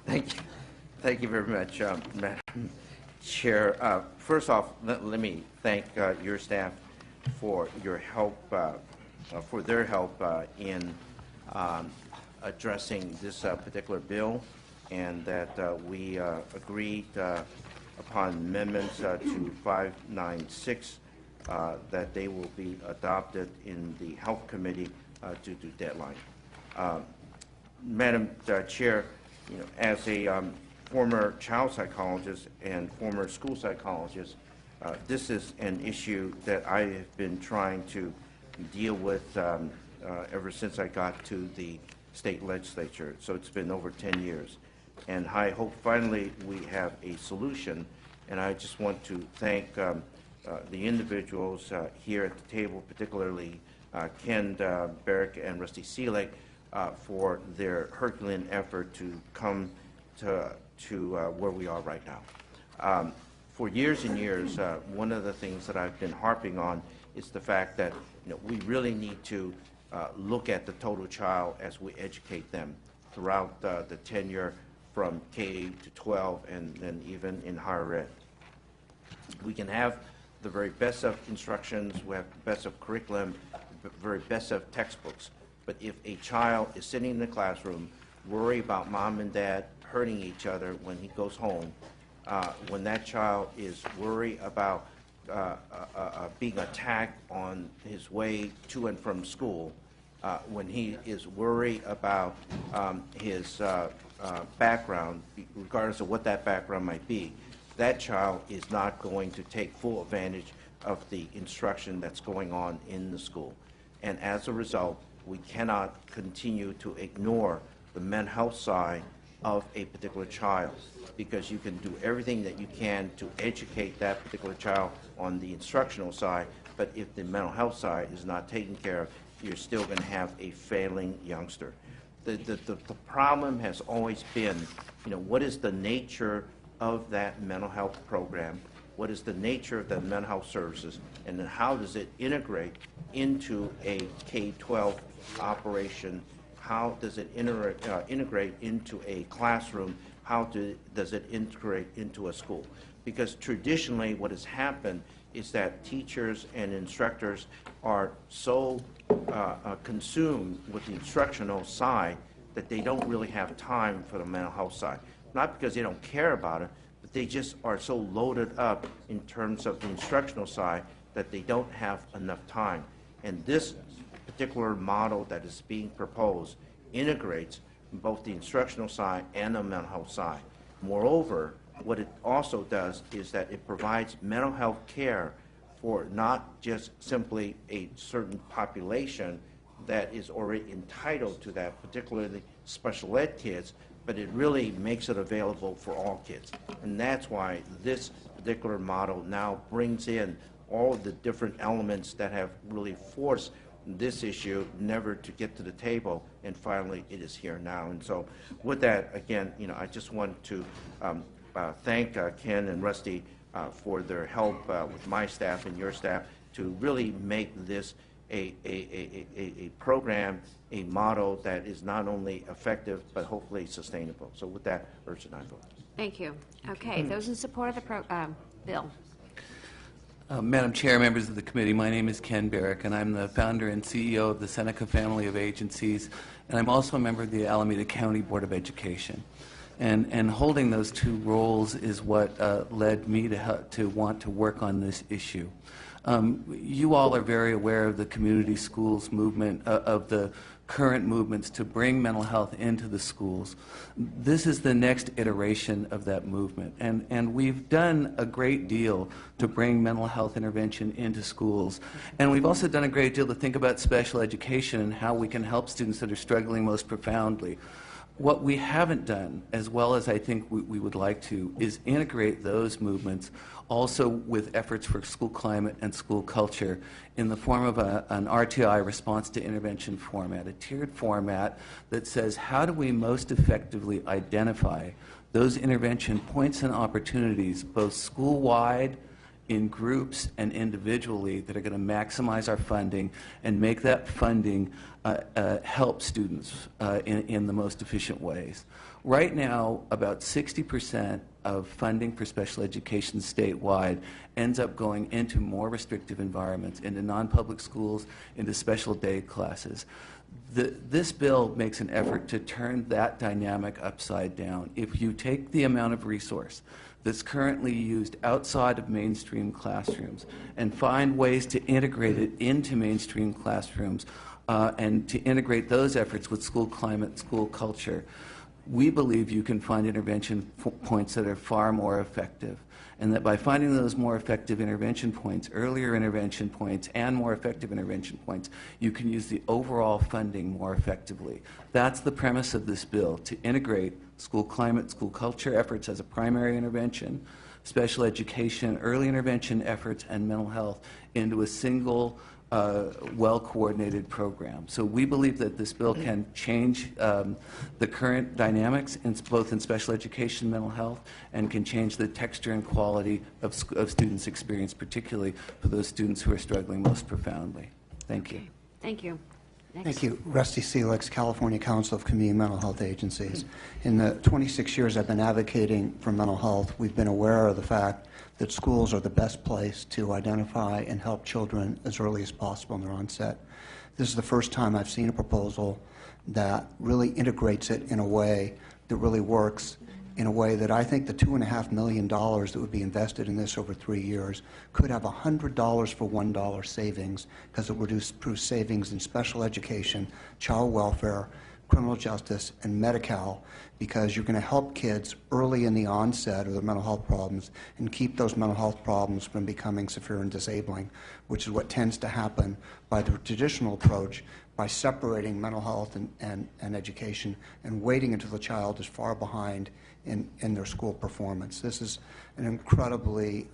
Thank you. Thank you very much, Madam Chair. First off, let me thank your staff for your help, for their help in addressing this particular bill, and that we agreed upon amendments to 596 that they will be adopted in the Health Committee due to deadline. Madam Chair, as a former child psychologist and former school psychologist, this is an issue that I have been trying to deal with ever since I got to the state legislature. So it's been over 10 years. And I hope finally we have a solution. And I just want to thank the individuals here at the table, particularly Ken Barrick and Rusty Seelig, for their Herculean effort to come to where we are right now. For years and years, one of the things that I've been harping on is the fact that we really need to look at the total child as we educate them throughout the tenure from K to 12 and even in higher ed. We can have the very best of instructions, we have the best of curriculum, the very best of textbooks, but if a child is sitting in the classroom worried about mom and dad hurting each other when he goes home, when that child is worried about being attacked on his way to and from school, when he is worried about his background, regardless of what that background might be, that child is not going to take full advantage of the instruction that's going on in the school. And as a result, we cannot continue to ignore the mental health side of a particular child, because you can do everything that you can to educate that particular child on the instructional side, but if the mental health side is not taken care of, you're still going to have a failing youngster. The problem has always been, what is the nature of that mental health program? What is the nature of the mental health services? And then how does it integrate into a K-12 operation? How does it integrate into a classroom? How does it integrate into a school? Because traditionally what has happened is that teachers and instructors are so consumed with the instructional side that they don't really have time for the mental health side. Not because they don't care about it, but they just are so loaded up in terms of the instructional side that they don't have enough time. And this particular model that is being proposed integrates both the instructional side and the mental health side. Moreover, what it also does is that it provides mental health care for not just simply a certain population that is already entitled to that, particularly special ed kids, but it really makes it available for all kids. And that's why this particular model now brings in all of the different elements that have really forced this issue never to get to the table, and finally it is here now. And so with that, again, I just want to thank Ken and Rusty for their help with my staff and your staff to really make this a program, a model that is not only effective but hopefully sustainable. So with that, urge an aye vote. Thank you. Okay, those in support of the bill. Madam Chair, members of the committee, my name is Ken Barrick, and I'm the founder and CEO of the Seneca family of agencies, and I'm also a member of the Alameda County Board of Education. And holding those two roles is what led me to want to work on this issue. You all are very aware of the community schools movement, of the current movements to bring mental health into the schools. This is the next iteration of that movement, and we've done a great deal to bring mental health intervention into schools. And we've also done a great deal to think about special education and how we can help students that are struggling most profoundly. What we haven't done, as well as I think we would like to, is integrate those movements also with efforts for school climate and school culture in the form of an RTI, response to intervention format, a tiered format that says how do we most effectively identify those intervention points and opportunities, both school-wide in groups and individually that are going to maximize our funding and make that funding help students in the most efficient ways. Right now, about 60% of funding for special education statewide ends up going into more restrictive environments, into non-public schools, into special day classes. This bill makes an effort to turn that dynamic upside down. If you take the amount of resource that's currently used outside of mainstream classrooms and find ways to integrate it into mainstream classrooms and to integrate those efforts with school climate, school culture, we believe you can find intervention points that are far more effective. And that by finding those more effective intervention points, earlier intervention points, and more effective intervention points, you can use the overall funding more effectively. That's the premise of this bill, to integrate school climate, school culture efforts as a primary intervention, special education, early intervention efforts, and mental health into a single well-coordinated program. So we believe that this bill can change the current dynamics both in special education and mental health, and can change the texture and quality of students' experience, particularly for those students who are struggling most profoundly. Thank you. Thank you. Next. Thank you. Rusty Selix, California Council of Community Mental Health Agencies. In the 26 years I've been advocating for mental health, we've been aware of the fact that schools are the best place to identify and help children as early as possible in their onset. This is the first time I've seen a proposal that really integrates it in a way that really works, in a way that I think the $2.5 million that would be invested in this over 3 years could have $100 for $1 savings, because it would produce savings in special education, child welfare, criminal justice, and Medi-Cal, because you're going to help kids early in the onset of their mental health problems and keep those mental health problems from becoming severe and disabling, which is what tends to happen by the traditional approach, by separating mental health and education and waiting until the child is far behind in their school performance. This is an incredibly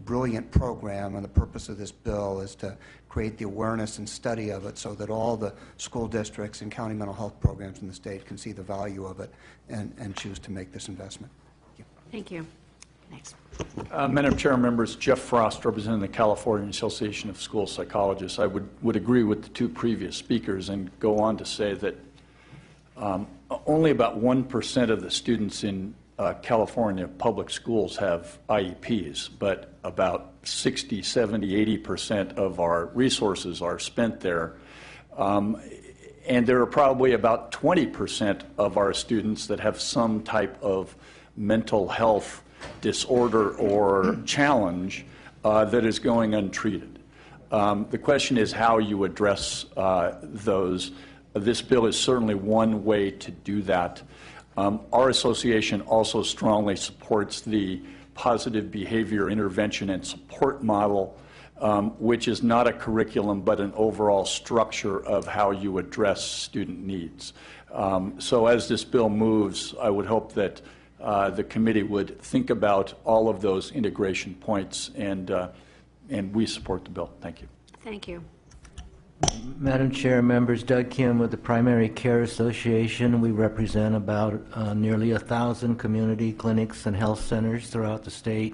brilliant program, and the purpose of this bill is to create the awareness and study of it so that all the school districts and county mental health programs in the state can see the value of it and choose to make this investment. Thank you. Next. Madam Chair, members, Jeff Frost, representing the California Association of School Psychologists. I would agree with the two previous speakers and go on to say that only about 1% of the students in California public schools have IEPs, but about 60, 70, 80% of our resources are spent there. And there are probably about 20% of our students that have some type of mental health disorder or challenge that is going untreated. The question is how you address those. This bill is certainly one way to do that. Our association also strongly supports the positive behavior intervention and support model, which is not a curriculum but an overall structure of how you address student needs. So as this bill moves, I would hope that the committee would think about all of those integration points, and we support the bill. Thank you. Thank you. Madam Chair, members, Doug Kim with the Primary Care Association. We represent about nearly 1,000 community clinics and health centers throughout the state.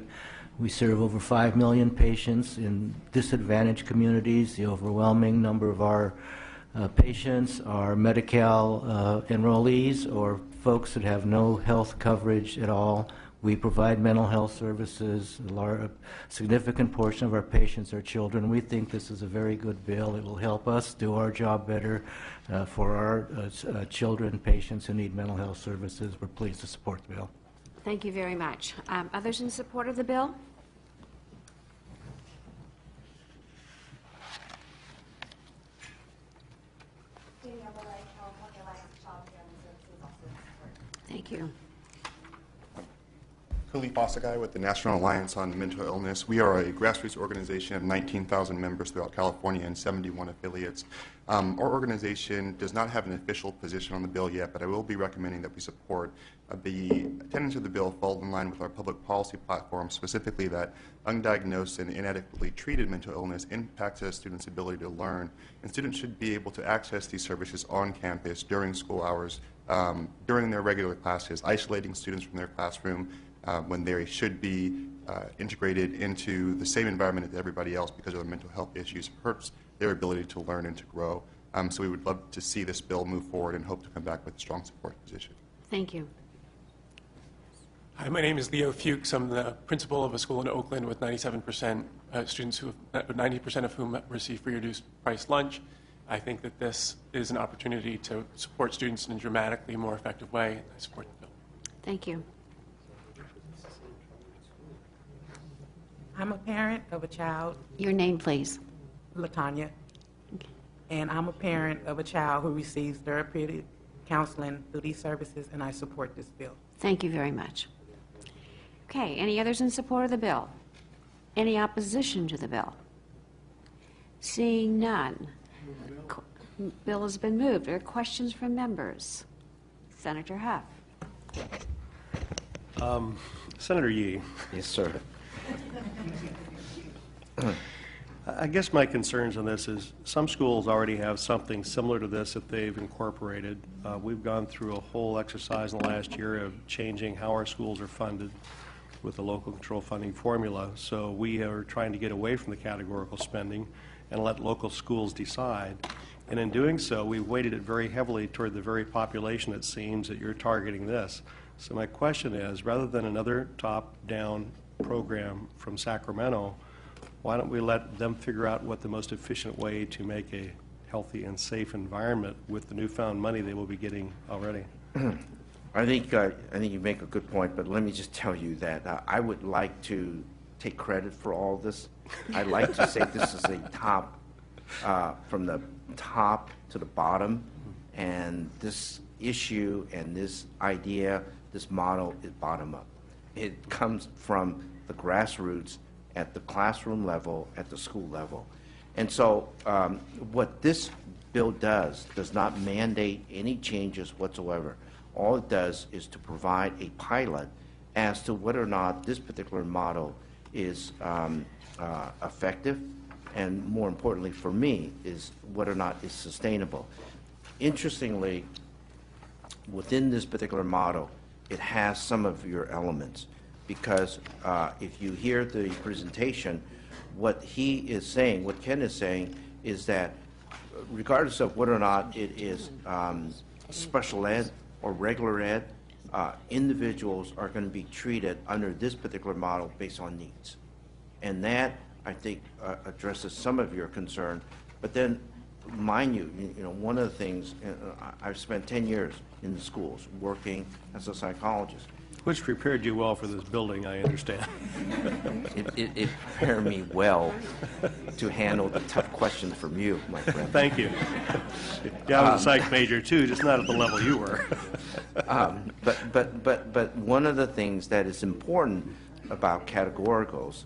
We serve over 5 million patients in disadvantaged communities. The overwhelming number of our patients are Medi-Cal enrollees or folks that have no health coverage at all. We provide mental health services. A significant portion of our patients are children. We think this is a very good bill. It will help us do our job better for our children, patients who need mental health services. We're pleased to support the bill. Thank you very much. Others in support of the bill? Thank you. Khalif Asagai with the National Alliance on Mental Illness. We are a grassroots organization of 19,000 members throughout California and 71 affiliates. Our organization does not have an official position on the bill yet, but I will be recommending that we support the tenets of the bill fall in line with our public policy platform, specifically that undiagnosed and inadequately treated mental illness impacts a student's ability to learn, and students should be able to access these services on campus during school hours, during their regular classes, isolating students from their classroom when they should be integrated into the same environment as everybody else because of their mental health issues hurts their ability to learn and to grow. So we would love to see this bill move forward and hope to come back with a strong support position. Thank you. Hi, my name is Leo Fuchs. I'm the principal of a school in Oakland with 97% students, 90% of whom receive free reduced price lunch. I think that this is an opportunity to support students in a dramatically more effective way. I support the bill. Thank you. I'm a parent of a child, Your name, please. LaTanya, and I'm a parent of a child who receives therapeutic counseling through these services, and I support this bill. Thank you very much. Okay, any others in support of the bill? Any opposition to the bill? Seeing none. Bill has been moved. Are there questions from members? Senator Huff. Senator Yee, Yes, sir. I guess my concerns on this is some schools already have something similar to this that they've incorporated. We've gone through a whole exercise in the last year of changing how our schools are funded with the local control funding formula. So we are trying to get away from the categorical spending and let local schools decide. And in doing so, we've weighted it very heavily toward the very population, it seems, that you're targeting this. So my question is, rather than another top-down program from Sacramento, why don't we let them figure out what the most efficient way to make a healthy and safe environment with the newfound money they will be getting already? I think you make a good point, but let me just tell you that I would like to take credit for all this. I'd like to say this is a top, from the top to the bottom, and this issue and this idea, this model is bottom up. It comes from the grassroots at the classroom level, at the school level. And so what this bill does not mandate any changes whatsoever. All it does is to provide a pilot as to whether or not this particular model is effective, and more importantly for me, is whether or not it's sustainable. Interestingly, within this particular model, it has some of your elements, because if you hear the presentation, what he is saying, what Ken is saying, is that regardless of whether or not it is special ed or regular ed, individuals are going to be treated under this particular model based on needs. And that, I think, addresses some of your concern. But then, mind you, one of the things, I've spent 10 years in the schools working as a psychologist. Which prepared you well for this building, I understand. It prepared me well to handle the tough questions from you, my friend. Thank you. Yeah, I was a psych major too, just not at the level you were. But one of the things that is important about categoricals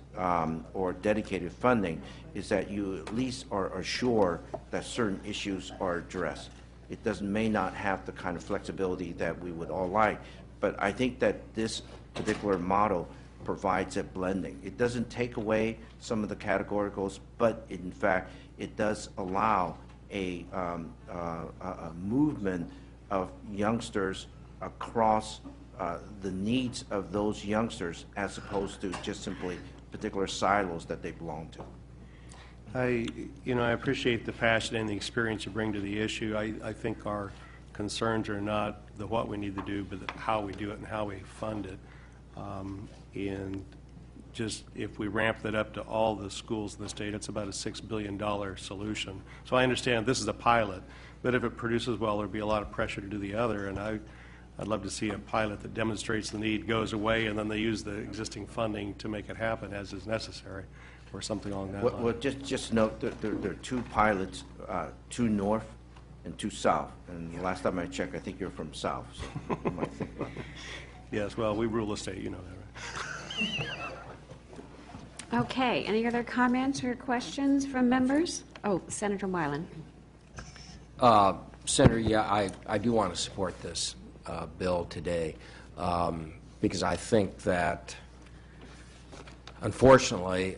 or dedicated funding is that you at least are assured that certain issues are addressed. It may not have the kind of flexibility that we would all like, but I think that this particular model provides a blending. It doesn't take away some of the categoricals, but in fact, it does allow a movement of youngsters across the needs of those youngsters, as opposed to just simply particular silos that they belong to. I appreciate the passion and the experience you bring to the issue. I think our concerns are not the what we need to do, but how we do it and how we fund it. And just if we ramp that up to all the schools in the state, it's about a $6 billion solution. So I understand this is a pilot, but if it produces well, there'll be a lot of pressure to do the other. And I'd love to see a pilot that demonstrates the need, goes away, and then they use the existing funding to make it happen as is necessary, or something along that line. Well, just note that there are two pilots, two north and two south. And the last time I checked, I think you're from south. So you might think about it. Yes, well, we rule the state, you know that, right? Okay, any other comments or questions from members? Oh, Senator Weiland. Senator, yeah, I do want to support this bill today because I think that, unfortunately,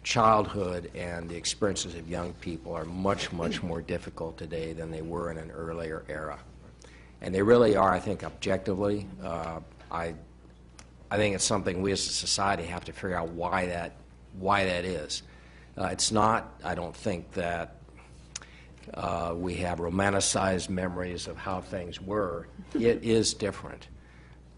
childhood and the experiences of young people are much, much more difficult today than they were in an earlier era. And they really are, I think, objectively. I think it's something we as a society have to figure out why that is. It's not, I don't think, that we have romanticized memories of how things were. It is different.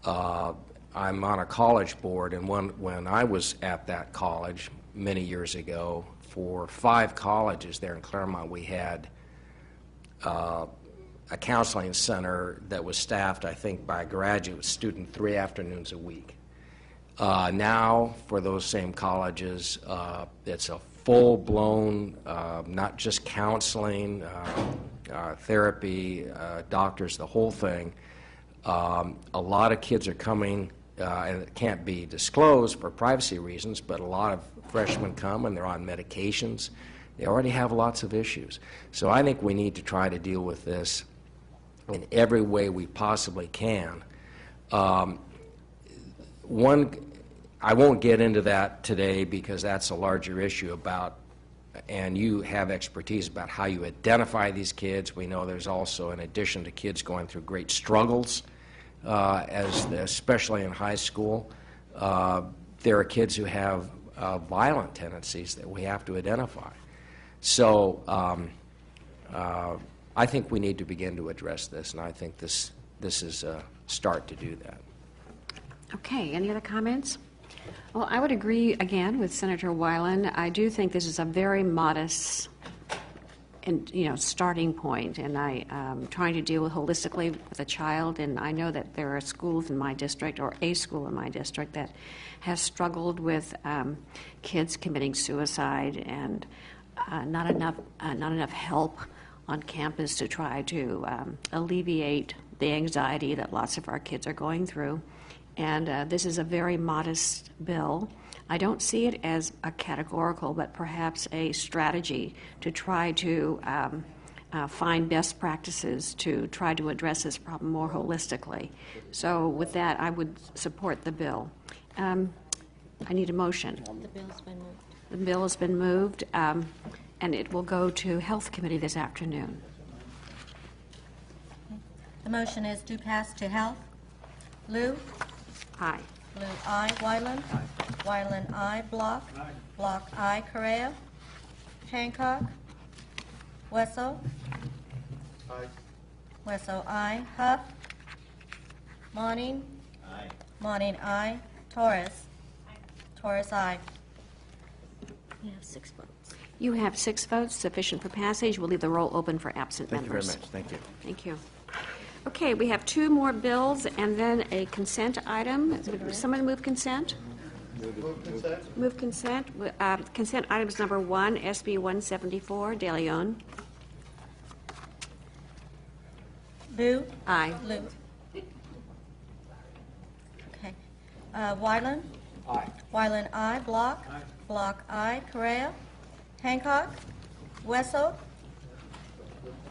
I'm on a college board, and when I was at that college many years ago, for 5 colleges there in Claremont, we had a counseling center that was staffed, I think, by a graduate student 3 afternoons a week. Now, for those same colleges, it's a full-blown, not just counseling, therapy, doctors, the whole thing. A lot of kids are coming, and it can't be disclosed for privacy reasons, but a lot of freshmen come and they're on medications. They already have lots of issues. So I think we need to try to deal with this in every way we possibly can. I won't get into that today because that's a larger issue about, and you have expertise about how you identify these kids. We know there's also, in addition to kids going through great struggles, especially in high school, there are kids who have violent tendencies that we have to identify. So I think we need to begin to address this, and I think this is a start to do that. Okay, any other comments? Well, I would agree again with Senator Weiland. I do think this is a very modest starting point, and I'm trying to deal holistically with a child, and I know that there are schools in my district, or a school in my district, that has struggled with kids committing suicide, and not enough help on campus to try to alleviate the anxiety that lots of our kids are going through. And this is a very modest bill. I don't see it as a categorical, but perhaps a strategy to try to find best practices to try to address this problem more holistically. So with that, I would support the bill. I need a motion. The bill's been moved. The bill has been moved, and it will go to Health Committee this afternoon. The motion is to pass to health. Lou? Aye. Lou, aye. Wyland? Aye. Wyland, aye. Block? Aye. Block, aye. Correa? Hancock? Wessel? Aye. Wessel, aye. Huff? Monning? Aye. Monning, aye. Torres? Aye. Torres, aye. You have 6 votes. You have 6 votes, sufficient for passage. We'll leave the roll open for absent Thank you members. very much. Thank you. Thank you. Okay, we have 2 more bills and then a consent item. Would someone move consent? Move consent. Consent items number 1, SB 174, De Leon. Lou? Aye. Lou. Okay. Wyland? Aye. Wyland, aye. Block? Aye. Block, aye. Correa? Hancock? Wessel?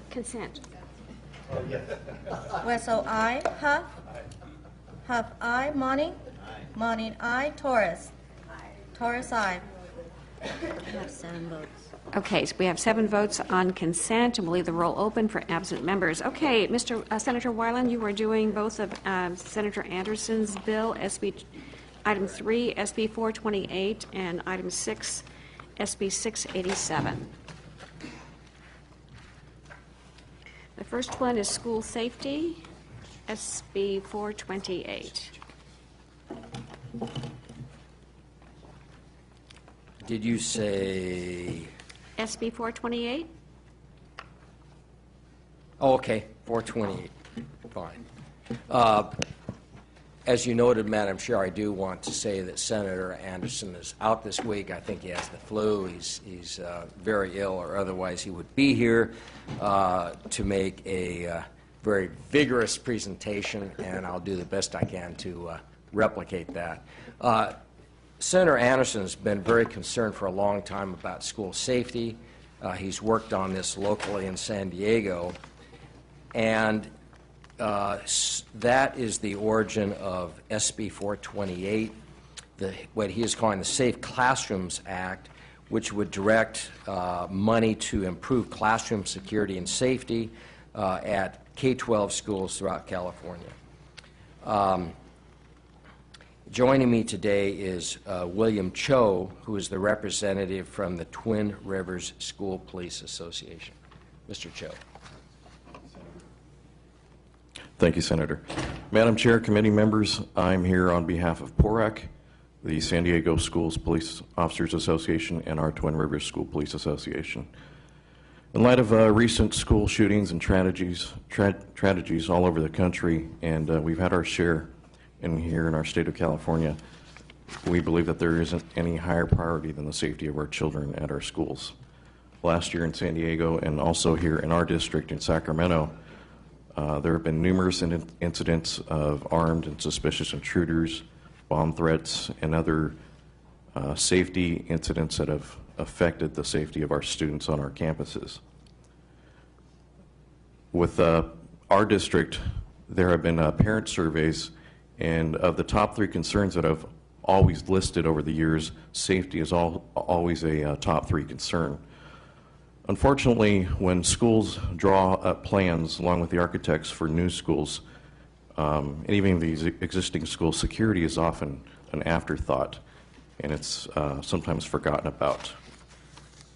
Consent. Wessel, aye. Huff? Huff, aye. Monning? Monning, aye. Torres? Torres, aye. We have 7 votes. Okay, so we have 7 votes on consent, and we'll leave the roll open for absent members. Okay, Senator Weiland, you are doing both of Senator Anderson's bill, item 3, SB 428, and item 6, SB 687. The first one is school safety, SB 428. Did you say? SB 428? Oh, okay, 428. Fine. As you noted, Madam Chair, I do want to say that Senator Anderson is out this week. I think he has the flu. He's very ill, or otherwise he would be here to make a very vigorous presentation, and I'll do the best I can to replicate that. Senator Anderson has been very concerned for a long time about school safety. He's worked on this locally in San Diego, and that is the origin of SB 428, what he is calling the Safe Classrooms Act, which would direct money to improve classroom security and safety at K-12 schools throughout California. Joining me today is William Cho, who is the representative from the Twin Rivers School Police Association. Mr. Cho. Thank you, Senator. Madam Chair, committee members, I'm here on behalf of PORAC, the San Diego Schools Police Officers Association, and our Twin Rivers School Police Association. In light of recent school shootings and tragedies all over the country, and we've had our share here in our state of California, we believe that there isn't any higher priority than the safety of our children at our schools. Last year in San Diego and also here in our district in Sacramento, there have been numerous incidents of armed and suspicious intruders, bomb threats, and other safety incidents that have affected the safety of our students on our campuses. With our district, there have been parent surveys, and of the top 3 concerns that I've always listed over the years, safety is always a top 3 concern. Unfortunately, when schools draw up plans along with the architects for new schools, and even these existing schools, security is often an afterthought, and it's sometimes forgotten about.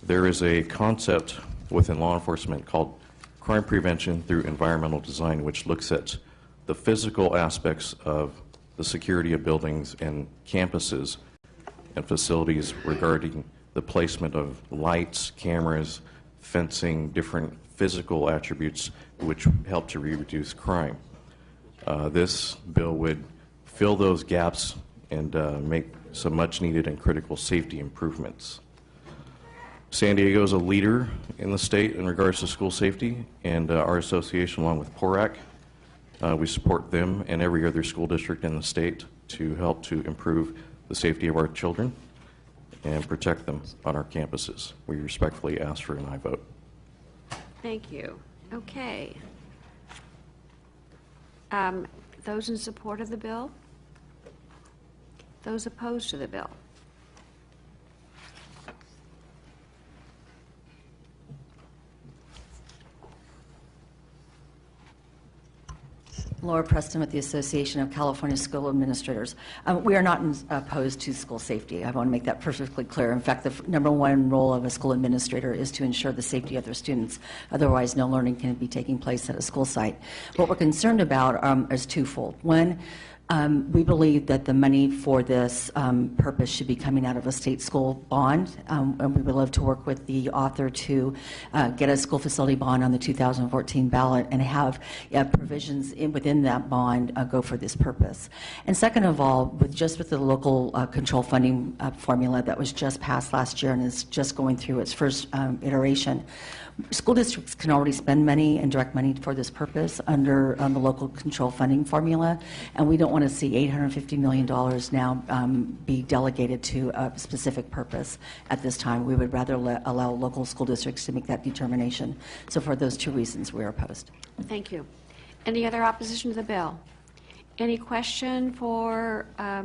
There is a concept within law enforcement called crime prevention through environmental design, which looks at the physical aspects of the security of buildings and campuses and facilities regarding the placement of lights, cameras, fencing, different physical attributes which help to reduce crime. This bill would fill those gaps and make some much needed and critical safety improvements. San Diego is a leader in the state in regards to school safety, and our association, along with PORAC, we support them and every other school district in the state to help to improve the safety of our children and protect them on our campuses. We respectfully ask for an aye vote. Thank you. Okay. Those in support of the bill? Those opposed to the bill? Laura Preston with the Association of California School Administrators. We are not opposed to school safety. I want to make that perfectly clear. In fact, the number 1 role of a school administrator is to ensure the safety of their students. Otherwise, no learning can be taking place at a school site. What we're concerned about is twofold. One, we believe that the money for this purpose should be coming out of a state school bond, and we would love to work with the author to get a school facility bond on the 2014 ballot and have provisions within that bond go for this purpose. And second of all, with the local control funding formula that was just passed last year and is just going through its first iteration, school districts can already spend money and direct money for this purpose under the local control funding formula, and we don't want to see $850 million now be delegated to a specific purpose at this time. We would rather allow local school districts to make that determination. So for those 2 reasons, we are opposed. Thank you. Any other opposition to the bill? Any question for, I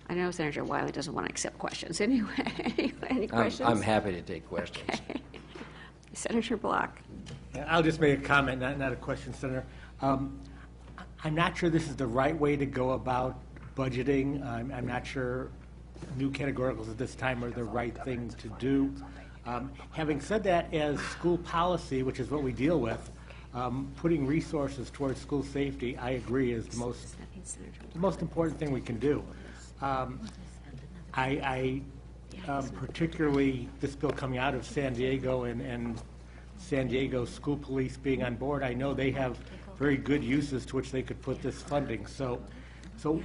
know Senator Wiley doesn't want to accept questions. Anyway, any questions? I'm happy to take questions. Okay. Senator Block. I'll just make a comment, not a question, Senator. I'm not sure this is the right way to go about budgeting. I'm not sure new categoricals at this time are the right thing to do. Having said that, as school policy, which is what we deal with, putting resources towards school safety, I agree, is the most important thing we can do. Particularly this bill coming out of San Diego and San Diego School Police being on board, I know they have very good uses to which they could put this funding. So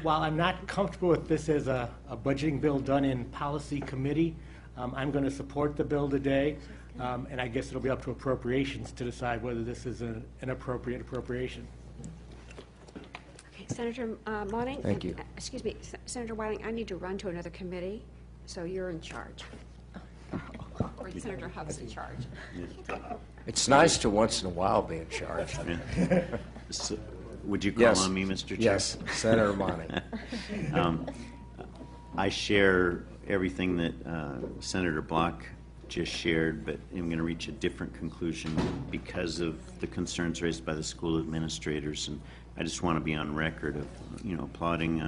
while I'm not comfortable with this as a budgeting bill done in policy committee, I'm going to support the bill today, and I guess it'll be up to appropriations to decide whether this is an appropriate appropriation. Okay, Senator Monning? Thank you. Excuse me, Senator Wiley, I need to run to another committee, so you're in charge. Or Senator Hubb's in charge. It's nice to once in a while be in charge. So, would you call on me, Mr. Chair? Yes, Senator Monning. I share everything that Senator Block just shared, but I'm going to reach a different conclusion because of the concerns raised by the school administrators. And I just want to be on record of, applauding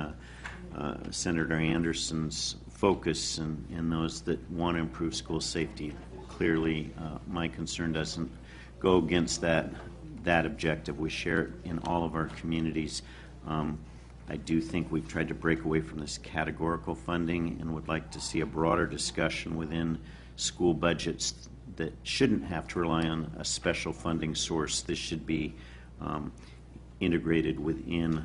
Senator Anderson's focus and those that want to improve school safety. Clearly, my concern doesn't go against that objective. We share it in all of our communities. I do think we've tried to break away from this categorical funding and would like to see a broader discussion within school budgets that shouldn't have to rely on a special funding source. This should be integrated within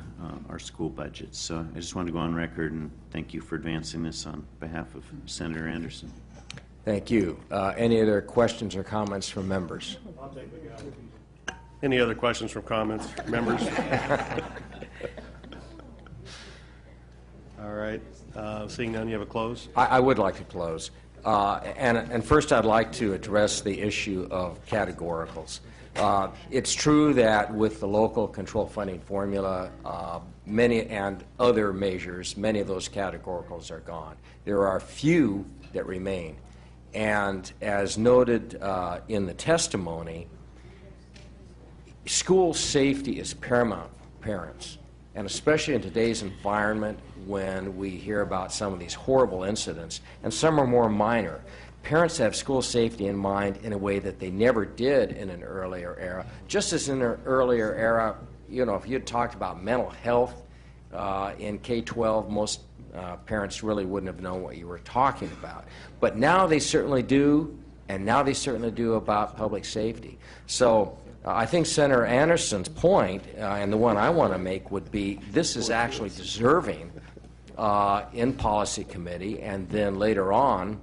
our school budgets. So I just want to go on record and thank you for advancing this on behalf of Senator Anderson. Thank you. Any other questions or comments from members? Any other questions from members? All right. Seeing none, you have a close? I would like to close. And first, I'd like to address the issue of categoricals. It's true that with the local control funding formula, many and other measures, many of those categoricals are gone. There are a few that remain. And as noted in the testimony, school safety is paramount for parents, and especially in today's environment when we hear about some of these horrible incidents, and some are more minor. Parents have school safety in mind in a way that they never did in an earlier era. Just as in an earlier era, you know, if you had talked about mental health in K-12, most parents really wouldn't have known what you were talking about. But now they certainly do, and now they certainly do about public safety. So I think Senator Anderson's point, and the one I want to make, would be this is actually deserving in policy committee, and then later on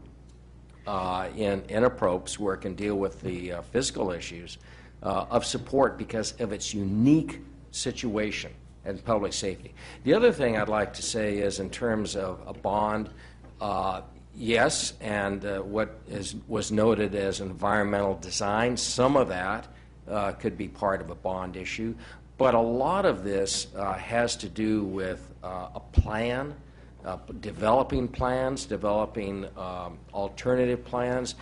in approps where it can deal with the fiscal issues of support because of its unique situation and public safety. The other thing I'd like to say is in terms of a bond, yes, and what was noted as environmental design, some of that could be part of a bond issue, but a lot of this has to do with a plan, developing plans, developing alternative plans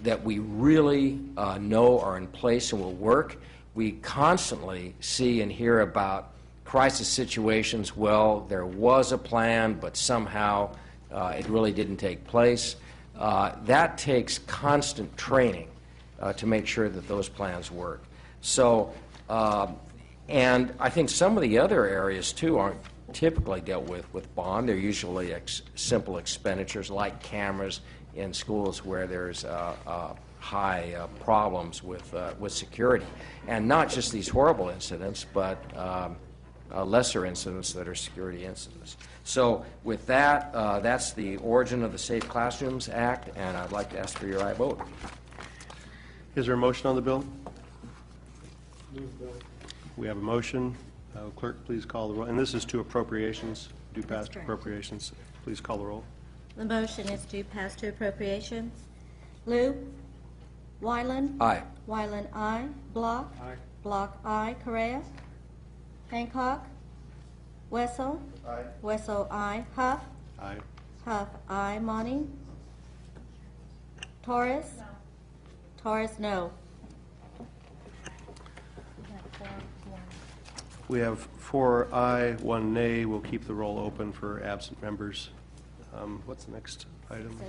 that we really know are in place and will work. We constantly see and hear about crisis situations. Well, there was a plan, but somehow it really didn't take place. That takes constant training to make sure that those plans work. So, and I think some of the other areas, too, aren't typically dealt with bond. They're usually simple expenditures like cameras in schools where there's high problems with security. And not just these horrible incidents, but lesser incidents that are security incidents. So with that, that's the origin of the Safe Classrooms Act, and I'd like to ask for your aye vote. Is there a motion on the bill? We have a motion. Clerk, please call the roll. And this is to appropriations, due pass to appropriations. Please call the roll. The motion is to pass to appropriations. Lou? Wyland? Aye. Wyland, aye. Block? Aye. Block, aye. Correa? Hancock? Wessel? Aye. Wessel, aye. Huff? Aye. Huff, aye. Monty? Torres? No. Torres, no. We have 4 aye, 1 nay. We'll keep the roll open for absent members. What's the next item?